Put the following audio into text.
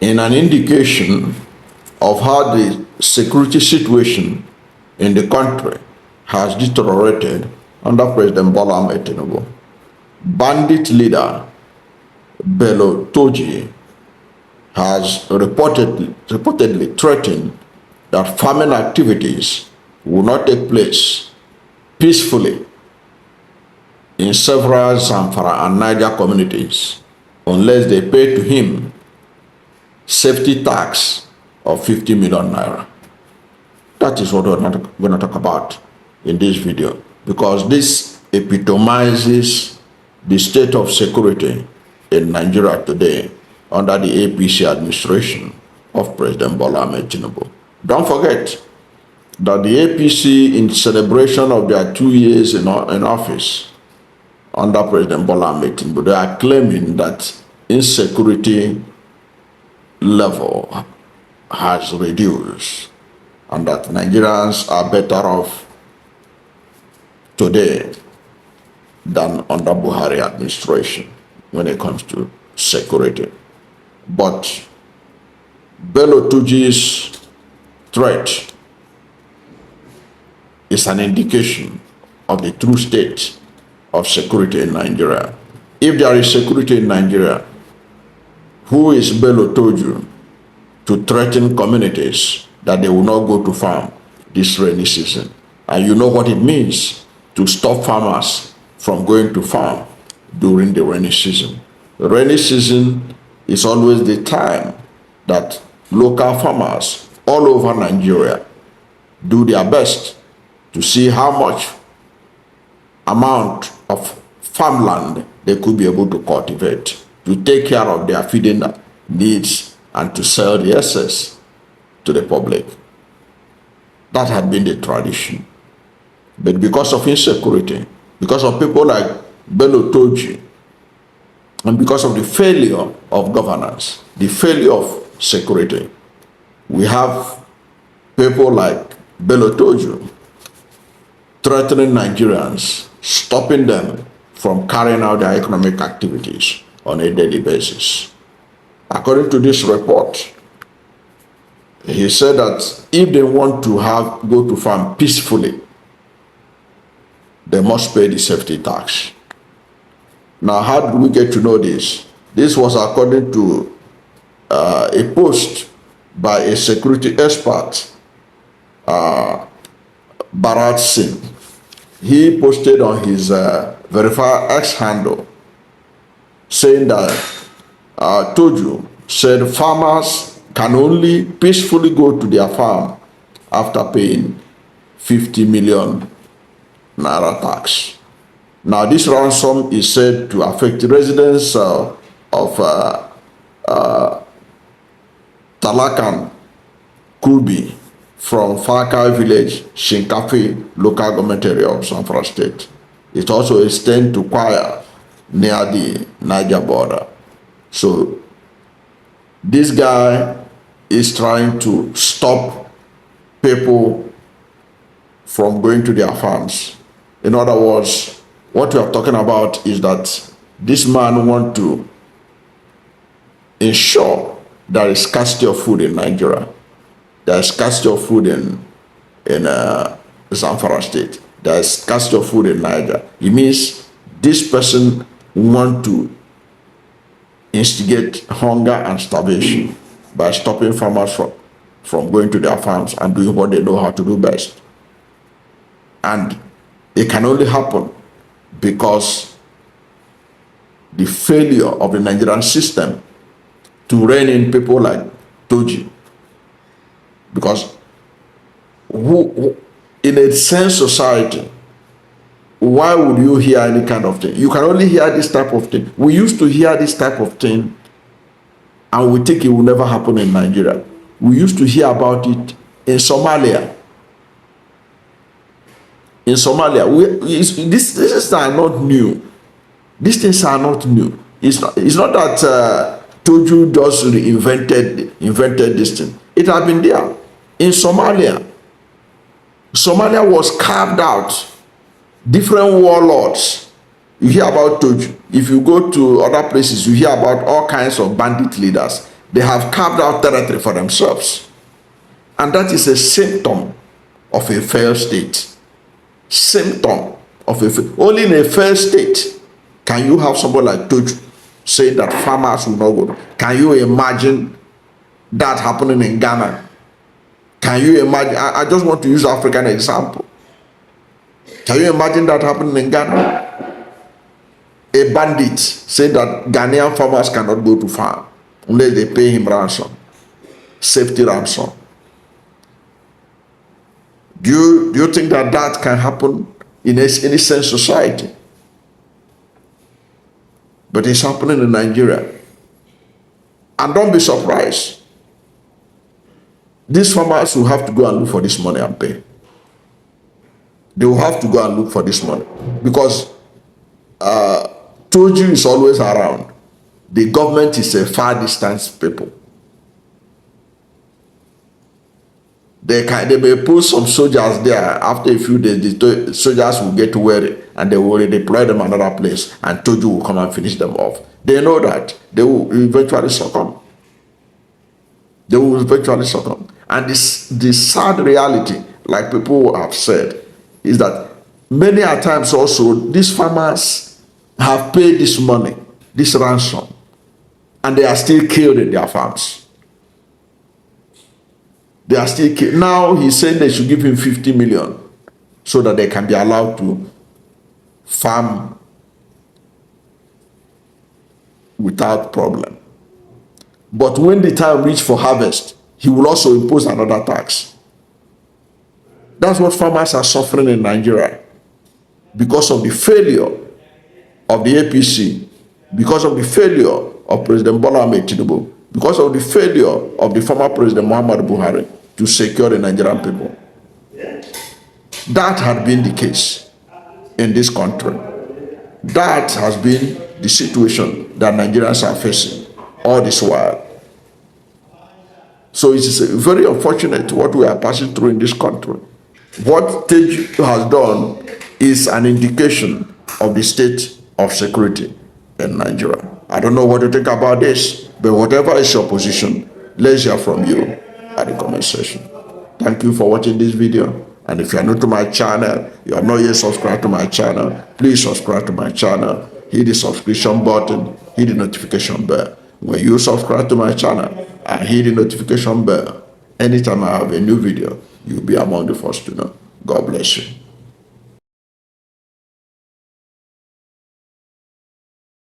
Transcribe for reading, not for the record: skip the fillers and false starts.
in an indication of how the security situation in the country has deteriorated under President Bola Ahmed Tinubu. Bandit leader Bello Turji has reportedly threatened that farming activities will not take place peacefully in several Zamfara and Niger communities unless they pay to him safety tax of 50 million naira. That is what we're going to talk about in this video, because this epitomizes the state of security in Nigeria today under the APC administration of President Bola Ahmed Tinubu. Don't forget that the APC, in celebration of their 2 years in office under President Bola Ahmed Tinubu, they are claiming that insecurity level has reduced and that Nigerians are better off today than under Buhari administration when it comes to security. But Bello Turji's threat is an indication of the true state of security in Nigeria. If there is security in Nigeria, who is Bello Turji to threaten communities that they will not go to farm this rainy season? And you know what it means to stop farmers from going to farm during the rainy season. The rainy season is always the time that local farmers all over Nigeria do their best to see how much amount of farmland they could be able to cultivate to take care of their feeding needs and to sell the excess to the public. That had been the tradition. But because of insecurity, because of people like Bello Turji, and because of the failure of governance, the failure of security, we have people like Bello Turji threatening Nigerians, stopping them from carrying out their economic activities on a daily basis. According to this report, he said that if they want to go to farm peacefully, they must pay the safety tax. Now, how did we get to know this? This was according to a post by a security expert, Bharat Singh. He posted on his verified X handle saying that Turji said farmers can only peacefully go to their farm after paying 50 million naira tax. Now, this ransom is said to affect the residents of Talakan Kulbi from Fakai village, Shinkafi local government area of Zamfara state. It also extends to Kwaya near the Niger border. So this guy is trying to stop people from going to their farms. In other words, what we are talking about is that this man wants to ensure there is scarcity of food in Nigeria. There is scarcity of food in Zamfara state. There is scarcity of food in Niger. It means this person wants to instigate hunger and starvation by stopping farmers from going to their farms and doing what they know how to do best. And it can only happen because the failure of the Nigerian system to rein in people like Turji. Because in a sane society, why would you hear any kind of thing? You can only hear this type of thing. We used to hear this type of thing and we think it will never happen in Nigeria. We used to hear about it in Somalia. In Somalia, these are not new. These things are not new. It's not that Turji just invented this thing. It had been there. In Somalia, Somalia was carved out. Different warlords. You hear about Turji. If you go to other places, you hear about all kinds of bandit leaders. They have carved out territory for themselves. And that is a symptom of a failed state. Symptom of only in a failed state can you have somebody like Turji saying that farmers will not go. Can you imagine that happening in Ghana? Can you imagine? I just want to use African example. Can you imagine that happening in Ghana? A bandit said that Ghanaian farmers cannot go to farm unless they pay him ransom, safety ransom. Do you think that can happen in any sense society? But it's happening in Nigeria. And don't be surprised. These farmers will have to go and look for this money and pay. They will have to go and look for this money because Turji is always around. The government is a far distance people. They may put some soldiers there. After a few days, the soldiers will get weary and they will redeploy them another place and Turji will come and finish them off. They know that they will eventually succumb. They will eventually succumb. And the sad reality, like people have said, is that many a times also these farmers have paid this money, this ransom, and they are still killed in their farms. They are still killed. Now he's saying they should give him 50 million so that they can be allowed to farm without problem. But when the time reaches for harvest, he will also impose another tax. That's what farmers are suffering in Nigeria because of the failure of the APC, because of the failure of President Bola Ahmed Tinubu, because of the failure of the former President Muhammad Buhari to secure the Nigerian people. That had been the case in this country. That has been the situation that Nigerians are facing all this while. So it is very unfortunate what we are passing through in this country. What Turji has done is an indication of the state of security in Nigeria. I don't know what to think about this, but whatever is your position, let's hear from you at the comment section. Thank you for watching this video. And if you are new to my channel, you are not yet subscribed to my channel, please subscribe to my channel. Hit the subscription button, hit the notification bell. When you subscribe to my channel and hit the notification bell, anytime I have a new video, you'll be among the first to know. God bless you.